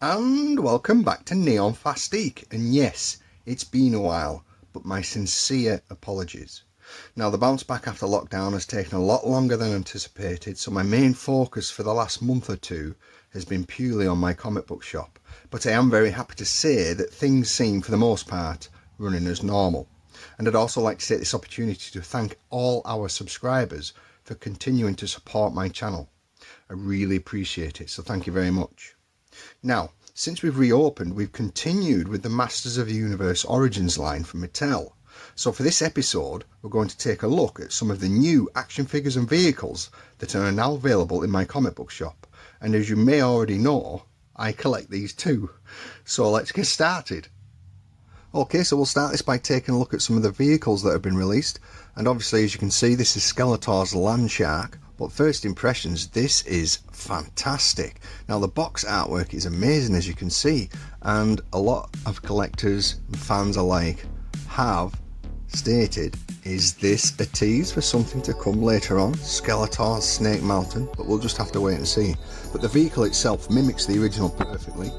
And welcome back to Neon Fastique. And yes, it's been a while, but my sincere apologies. Now, the bounce back after lockdown has taken a lot longer than anticipated, so my main focus for the last month or two has been purely on my comic book shop. But I am very happy to say that things seem, for the most part, running as normal. And I'd also like to take this opportunity to thank all our subscribers for continuing to support my channel. I really appreciate it, so thank you very much. Now, since we've reopened, we've continued with the Masters of the Universe Origins line from Mattel. So for this episode, we're going to take a look at some of the new action figures and vehicles that are now available in my comic book shop. And as you may already know, I collect these too. So let's get started. Okay, so we'll start this by taking a look at some of the vehicles that have been released. And obviously, as you can see, this is Skeletor's Land Shark. But first impressions, this is fantastic. Now, the box artwork is amazing, as you can see, and a lot of collectors and fans alike have stated, is this a tease for something to come later on? Skeletor's Snake Mountain, but we'll just have to wait and see. But the vehicle itself mimics the original perfectly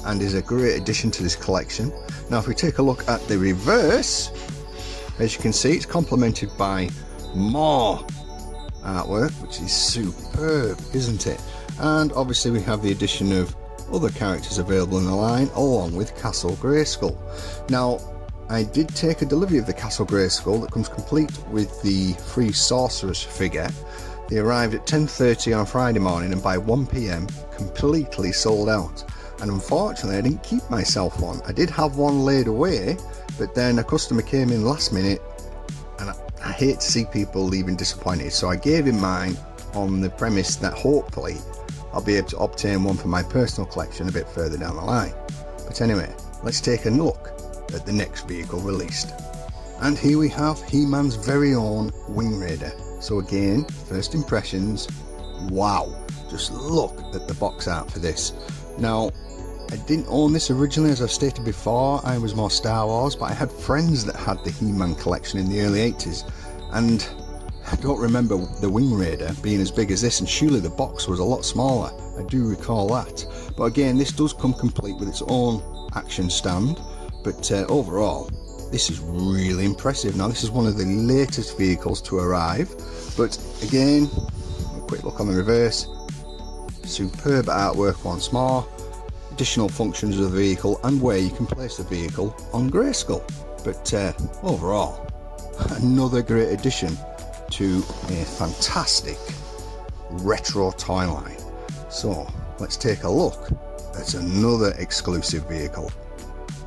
and is a great addition to this collection. Now, if we take a look at the reverse, as you can see, it's complemented by more artwork, which is superb, isn't it? And obviously we have the addition of other characters available in the line, along with Castle Grayskull. Now, I did take a delivery of the Castle Grayskull that comes complete with the free Sorceress figure. They arrived at 10:30 on Friday morning, and by 1 PM completely sold out. And unfortunately, I didn't keep myself one. I did have one laid away, but then a customer came in last minute, and I hate to see people leaving disappointed, so I gave him mine on the premise that hopefully I'll be able to obtain one for my personal collection a bit further down the line. But anyway, let's take a look at the next vehicle released. And here we have He-Man's very own Wing Raider. So again, first impressions, wow, just look at the box art for this. Now, I didn't own this originally, as I've stated before. I was more Star Wars, but I had friends that had the He-Man collection in the early 80s, and I don't remember the Wing Raider being as big as this, and surely the box was a lot smaller. I do recall that. But again, this does come complete with its own action stand, but overall, this is really impressive. Now, this is one of the latest vehicles to arrive, but again, a quick look on the reverse. Superb artwork once more. Additional functions of the vehicle and where you can place the vehicle on Grayskull. But overall, another great addition to a fantastic retro toy line. So let's take a look at another exclusive vehicle.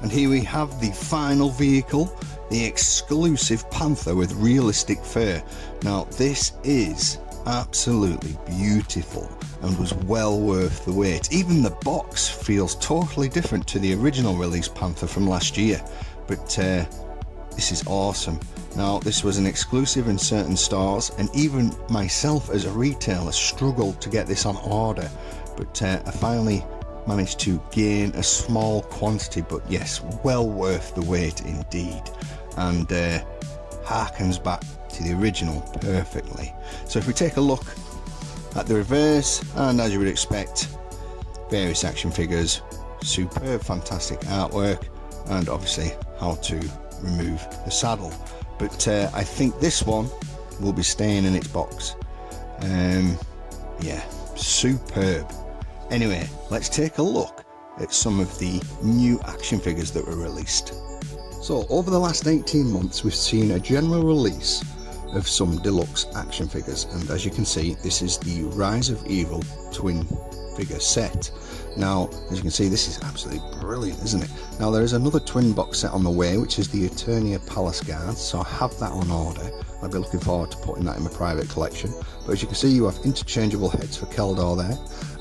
And here we have the final vehicle, the exclusive Panther with realistic fur. Now, this is absolutely beautiful and was well worth the wait. Even the box feels totally different to the original release Panther from last year, but this is awesome. Now, this was an exclusive in certain stores, and even myself as a retailer struggled to get this on order, but I finally managed to gain a small quantity. But yes, well worth the wait indeed, and harkens back to the original perfectly. So if we take a look at the reverse, and as you would expect, various action figures, superb, fantastic artwork, and obviously how to remove the saddle. But I think this one will be staying in its box. Yeah, superb. Anyway, let's take a look at some of the new action figures that were released. So over the last 18 months, we've seen a general release of some deluxe action figures, and as you can see, this is the Rise of Evil twin figure set. Now, as you can see, this is absolutely brilliant, isn't it? Now, there is another twin box set on the way, which is the Eternia Palace Guard, so I have that on order. I'll be looking forward to putting that in my private collection. But as you can see, you have interchangeable heads for Keldor there,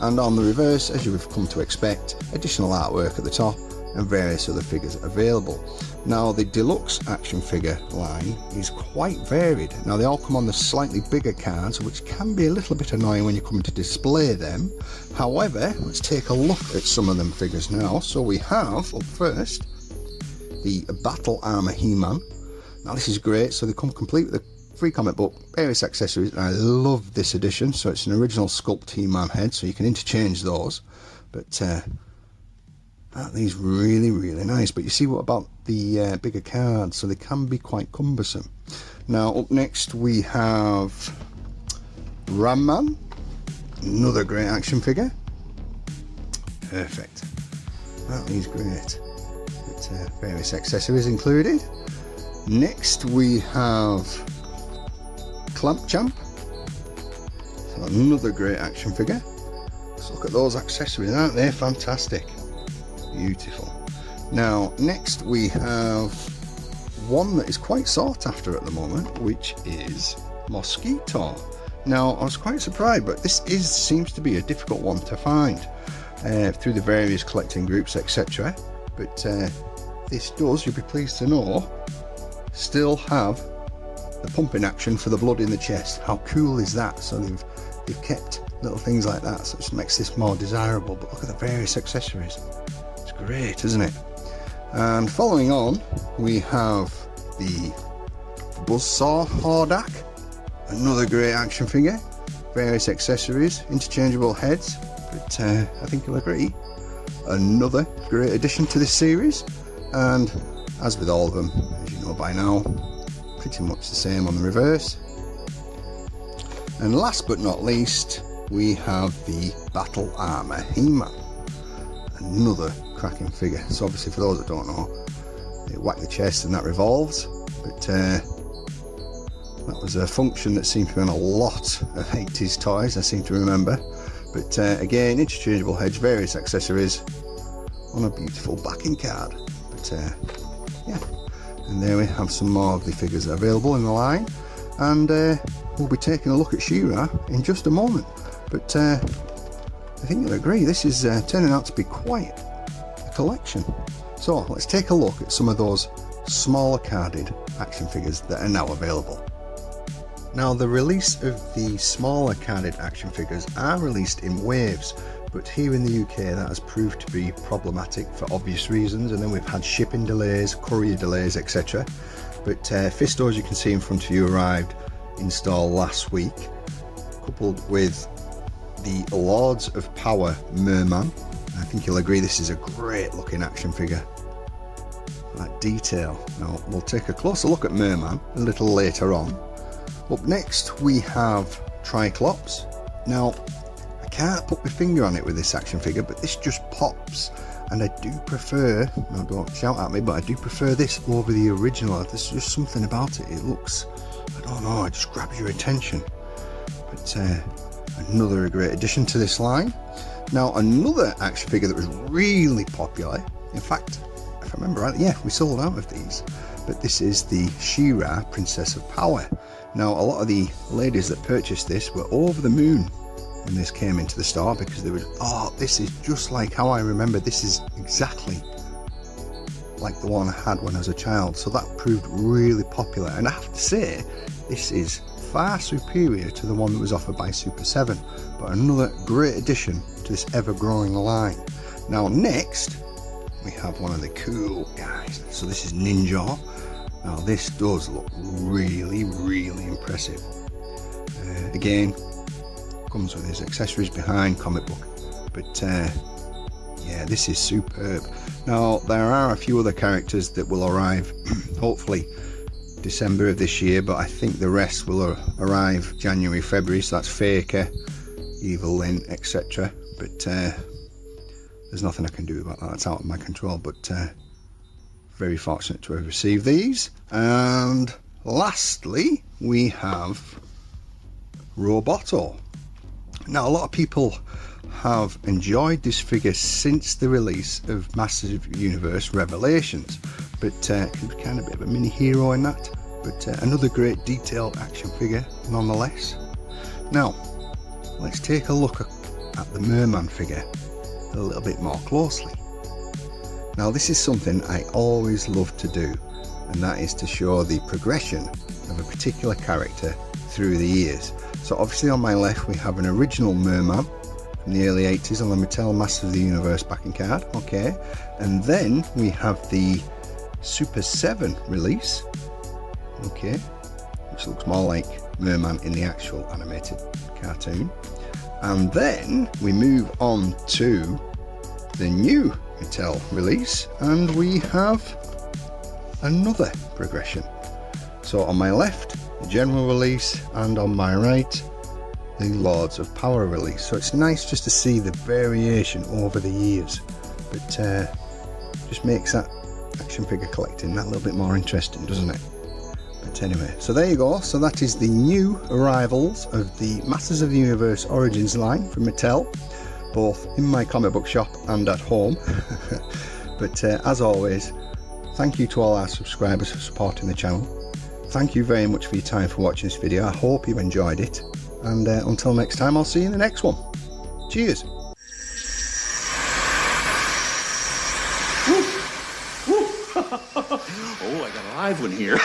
and on the reverse, as you have come to expect, additional artwork at the top and various other figures available. Now, the deluxe action figure line is quite varied. Now, they all come on the slightly bigger cards, which can be a little bit annoying when you're coming to display them. However, let's take a look at some of them figures now. So we have, up first, the Battle Armor He-Man. Now, this is great. So they come complete with a free comic book, various accessories, and I love this edition. So it's an original sculpt He-Man head, so you can interchange those. But These really nice, but you see, what about the bigger cards? So they can be quite cumbersome. Now up next we have Ram Man, another great action figure. Perfect. That is great. But, various accessories included. Next we have Clamp Champ. So another great action figure. Let's look at those accessories, aren't they fantastic? Beautiful. Now next we have one that is quite sought after at the moment, which is Mosquito. Now I was quite surprised, but this seems to be a difficult one to find through the various collecting groups, etc. But this does, you'll be pleased to know, still have the pumping action for the blood in the chest. How cool is that? So they've kept little things like that, so it makes this more desirable. But look at the various accessories. It's great, isn't it? And following on, we have the Buzzsaw Hordak, another great action figure. Various accessories, interchangeable heads, but I think you'll agree, another great addition to this series. And as with all of them, as you know by now, pretty much the same on the reverse. And last but not least, we have the Battle Armor He-Man, another cracking figure. So obviously, for those that don't know, they whack the chest and that revolves, but that was a function that seemed to be on a lot of 80s toys, I seem to remember. But again, interchangeable heads, various accessories on a beautiful backing card. But yeah, and there we have some more of the figures that are available in the line, and we'll be taking a look at She-Ra in just a moment. But I think you'll agree, this is turning out to be quite a collection. So let's take a look at some of those smaller carded action figures that are now available. Now, the release of the smaller carded action figures are released in waves, but here in the UK that has proved to be problematic for obvious reasons, and then we've had shipping delays, courier delays, etc. But Fisto, as you can see in front of you, arrived in store last week, coupled with the Lords of Power Merman. I think you'll agree this is a great looking action figure. That detail. Now we'll take a closer look at Merman a little later on. Up next we have Triclops. Now I can't put my finger on it with this action figure, but this just pops, and I do prefer, now don't shout at me, but I do prefer this over the original. There's just something about it, it looks, I don't know, it just grabs your attention. But another great addition to this line. Now another action figure that was really popular, in fact, if I remember right, yeah, we sold out of these, but this is the She-Ra Princess of Power. Now a lot of the ladies that purchased this were over the moon when this came into the store, because they were, oh, this is just like how I remember, this is exactly like the one I had when I was a child. So that proved really popular, and I have to say this is far superior to the one that was offered by Super 7, but another great addition to this ever growing line. Now next we have one of the cool guys, so this is Ninja. Now this does look really impressive. Again, comes with his accessories behind, comic book, but yeah, this is superb. Now there are a few other characters that will arrive hopefully December of this year, but I think the rest will arrive January, February, so that's Faker, Evil Lyn, etc. But there's nothing I can do about that, it's out of my control. But very fortunate to have received these. And lastly we have Roboto. Now a lot of people have enjoyed this figure since the release of Massive Universe Revelations, but he was kind of a bit of a mini hero in that, but another great detailed action figure nonetheless. Now let's take a look at the Merman figure a little bit more closely. Now this is something I always love to do, and that is to show the progression of a particular character through the years. So obviously on my left we have an original Merman from the early 80s, and let me tell, Master of the Universe backing card, okay, and then we have the Super 7 release, okay, which looks more like Merman in the actual animated cartoon. And then we move on to the new Mattel release, and we have another progression. So on my left, the general release, and on my right, the Lords of Power release. So it's nice just to see the variation over the years. But just makes that action figure collecting that little bit more interesting, doesn't it? But anyway, so there you go. So that is the new arrivals of the Masters of the Universe Origins line from Mattel, both in my comic book shop and at home. But as always, thank you to all our subscribers for supporting the channel. Thank you very much for your time for watching this video. I hope you enjoyed it, and until next time, I'll see you in the next one. Cheers. Oh, I got a live one here.